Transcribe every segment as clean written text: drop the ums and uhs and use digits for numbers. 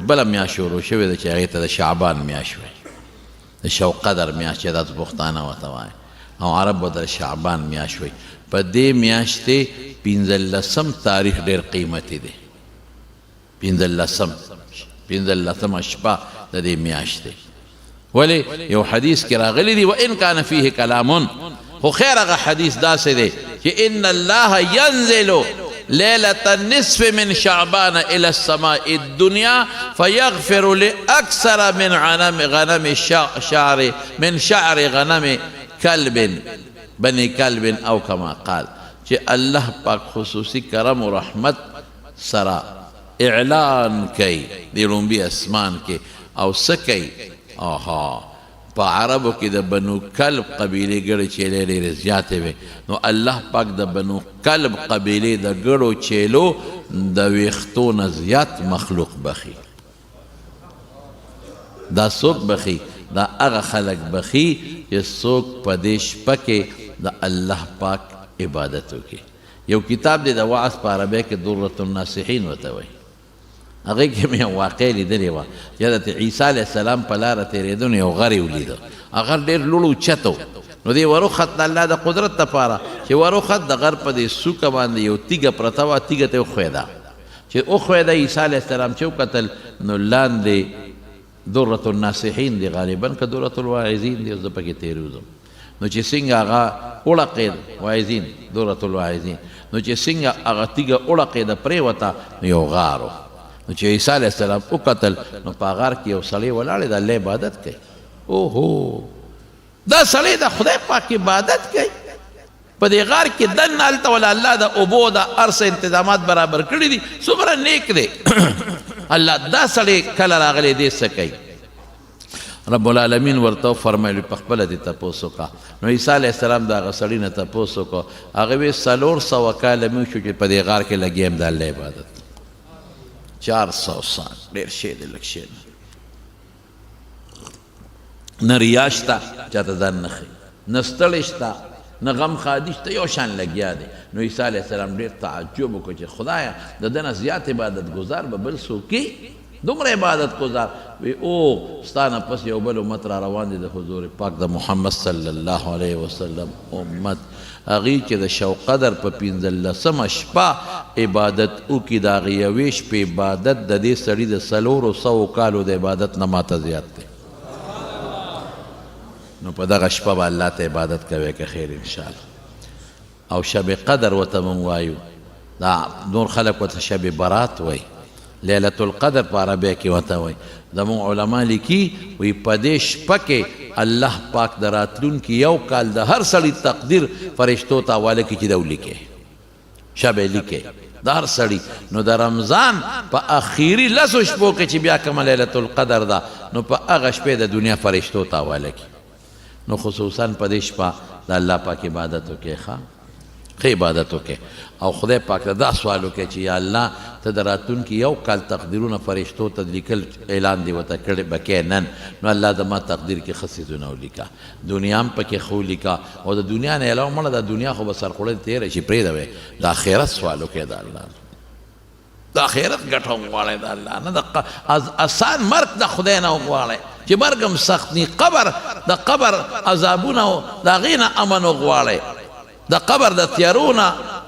بله میاشت شروع شوې ده چې هغې ته د شعبان میاشت وایي د شوق قدر میاشت چې دا پښتانه ورته وایي او عرب ورته شعبان میاشت وایي په دې میاشتې 15 تاریخ ډېر قیمتي دی 15 شپه د دې میاشتې ولې یو حدیث کې راغلی دی وان کان فیه کلام خو خیر هغه حدیث داسې دی چې ان الله ینزل ليلة النصف من شعبان إلى السماء الدنيا فيغفر لأكثر من غنم شعر غنم كلب بني كلب أو كما قال چې الله پاک خصوصي کرم و رحمت سرا اعلان کوي د لومبي اسمان کې او څه کوي آها په عربو کې د بنو کلب قبیلې ګړې چیلې ډېرې زیاتې وې نو الله پاک د بنو کلب قبیلې د ګړو چیلو د ویښتو نه زیات مخلوق بخي دا څوک بخي دا هغه خلک بخي چې څوک په دې شپه کې د الله پاک عبادت وکړي یو کتاب دی د وعظ په عربۍ کې درة الناصحین ورته وایي هغې کې مې یو واقع لیدلې وه چې حضرت عیسی علیه السلام په لاره تېرېده نو یو غر یې ولیده هغه ډېر لوړ اوچت و نو دې وروخت د الله د قدرت دپاره چې وروخت د غر په دې څوکه باندې یو تیږه پرته وه تیږه ته یې وښویده چې وښویده عیسی علیه السلام چې وکتل نو لاندې درة الناصحین دی غالبا که درة الواعظین دی زه پکې تېروځم نو چې څنګه هغه وړقېد واعظین درة الواعظین نو چې څنګه هغه تیږه وړقېده پرېوته نو یو غار و نو چې عیسی علیه السلام وکتل نو په غار کې یو سړی ولاړ دی د الله عبادت کوي اوهو دا سړی د خدای پاک عبادت کوي په دې غار کې دننه هلته ولا الله د اوبو د هر څه انتظامات برابر کړي دي څومره نیک دی الله دا سړی کله راغلی دی څه کوي رب العالمین ورته فرمایلی په خپله دې تپوس وکړه نو عیسی علیه السلام د هغه سړي نه تپوس وکړو هغه ویې 400 کاله مې وشو چې په دې غار کې لګیا یم د الله عبادت 400 سال ډېر شی دی لږ شی نه ریا شته چاته ځان نه ښیي نه ستړی شته نه غم خادي شته یو شان لګیا دی نو عیسی علیه السلام ډېر تعجب وکړو چې خدایه د ده نه زیات عبادت ګزار به بل څوک دومره عبادت گزار وی او ستا نه پس یو بل امت را روان دی د حضور پاک د محمد صلی الله علیه وسلم امت هغې چې د شو قدر په 15 شپه عبادت وکړي د هغې یوې شپې عبادت د دې سړي د 400 کالو د عبادت نه ماته زیات دی نو په دغه شپه به الله ته عبادت کوئ که خیر انشاءالله او شب قدر ورته مونږ وایو دا نور خلک ورته شب برات وایي لیلة القدر په عربی کې ورته وایي زموږ علما لیکي وایي په دې شپه کې الله پاک د راتلونکي یو کال د هر سړي تقدیر فرشتو ته حواله کړي چې دا ولیکئ شب یې لیکئ د هر سړي نو د رمضان په اخري 10 شپو کې چې بیا کومه لیلة القدر ده نو په هغه شپې د دنیا فرشتو ته حواله کړي نو خصوصا په دې شپه د الله پاک عبادت وکړئ ښه عبادت وکړئ او خدای پاک ته دا سوال وکړئ چې یا الله ته د راتلونکي یو کال تقدیرونه فرشتو ته لیکل اعلان دی ورته کړی به کې نن نو الله زما تقدیر کې ښه څیزونه ولیکه دنیا هم پکې ښه ولیکه او د دنیا نه علاوه مړه د دنیا خو به سرخوړی تېره شي پرېږده د آخرت سوال وکړئ د الله د آخرت ګټه وغواړئ د الله نه د اسان مرګ د خدای نه وغواړئ چې مرګ هم سخت ني قبر د قبر عذابونه د هغې نه امن وغواړئ د قبر د تیارونه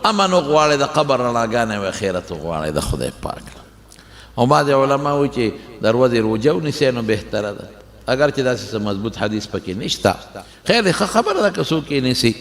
امن وغواړئ د قبر رڼاګانې او خیرت وغواړئ د خدای پاک او بعضې علما وایي چې د ورځې روژه ونیسئ نو بهتره ده اگر چې داسې څه مضبوط حدیث پکې نشته خیر دی ښه خبره ده که څوک یې نیسي